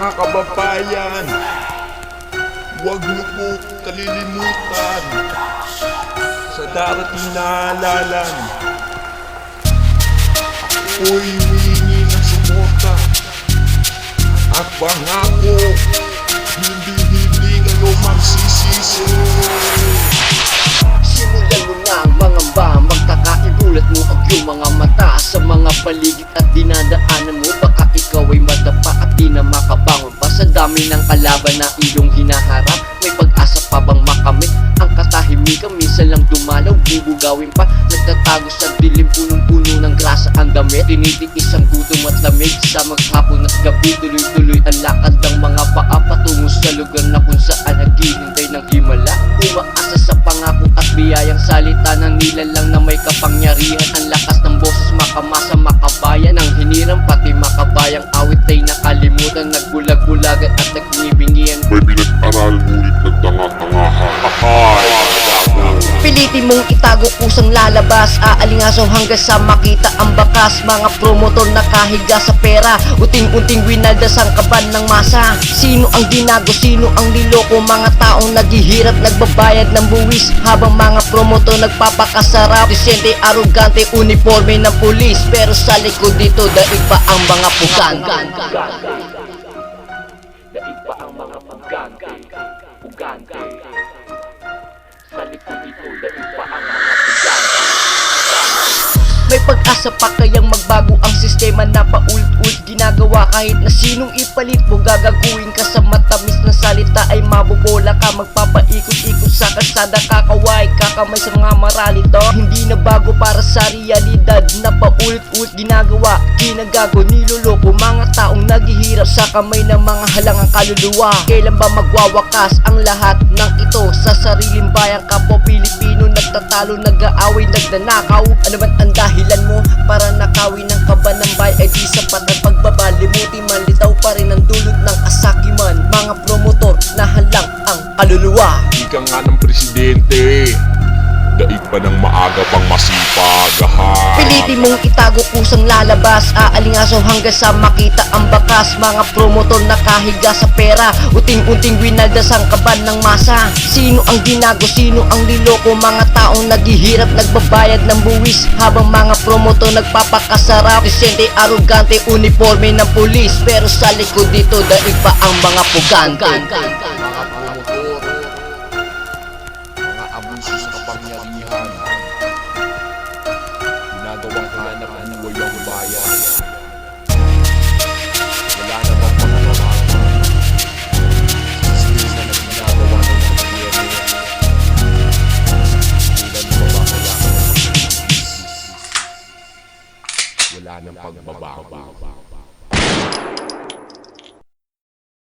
Mga kababayan, huwag niyo po kalilimutan sa darating na halalan. Ako'y humingi ng suporta at pangako, hindi ngayon magsisisi. Simulan mo na ang mangamba, magkakaibulat mo ang iyong mga mata sa mga paligid at dinadaanan mo. Baka ikaw ay madapa at di na makabangon pa sa dami ng kalaban na iyong hinaharap. May pag-asa pa bang makamit ang katahimikan? Minsan lang dumalaw, bubugawin pa. Nagtatago sa dilim, punong-puno ng grasa ang damit. Tinitiis ang gutom at lamig sa maghapon at gabi. Tuloy-tuloy ang lakad ng mga paa patungo sa lugar na kung saan naghihintay ng himala. Umaasa sa pangako at biyayang salita ng nilalang na may kapangyarihan. Ang lakas ng boses makamasa makabayan. Ang hinirang pati makabayang awit ay nakalimutan. Nagbulag-bulagan at nagbingi-bingian. May pinag-aral ngunit nagtanga-tangahan. Pilitin mong itago kusang lalabas, aalingaso hanggang sa makita ang bakas. Mga promotor nakahiga sa pera, uting-unting winaldas ang kaban ng masa. Sino ang ginago, sino ang niloko? Mga taong naghihirap, nagbabayad ng buwis, habang mga promotor nagpapakasarap. Disente, arugante, uniforme ng pulis, pero sa likod dito daig pa ang mga pugante. Daig pa ang mga pugante. Sa likod dito daig pa ang mga pugante. May pag-asa pa kayang magbago ang sistema na paulit-ulit ginagawa. Kahit na sinong ipalit mo, gagaguin ka sa matamis na salita ay mabobola ka. Magpapaikot-ikot sa kalsada, kakaway, kakamay sa mga maralito. Hindi na bago para sa realidad na paulit-ulit ginagawa, ginagago, niloloko mga taong naghihirap sa kamay ng mga halangang kaluluwa. Kailan ba magwawakas ang lahat ng ito? Sa sariling bayang kapwa Pilipino nagtatalo, nag-aaway, nagnanakaw. Ano man ang dahilan mo para nakawin ng kaban ng bayan ay di sapat ang pagbaba. Limuti man, litaw pa rin ang dulot ng kasakiman. Mga promotor na halang ang kaluluwa. Ika nga ng presidente, daig pa ng maaga pang masipag. Pilitin mong itago kusang lalabas, aalingaso hanggang sa makita ang bakas. Mga promotor nakahiga sa pera, uting-unting winaldas ang kaban ng masa. Sino ang ginago, sino ang niloko? Mga taong naghihirap, nagbabayad ng buwis, habang mga promotor nagpapakasarap. Disente, arugante, uniforme ng pulis, pero sa likod dito daig pa ang mga pugante. Mga promotor, mga abuso sa kapangyarihan, ginagawang hanap ang buhay ng bayan. Wala namang pagkakaroon sistema na ginagawa ng gobyerno. Kailan mo ba kailangan ng wala nang pagbabago?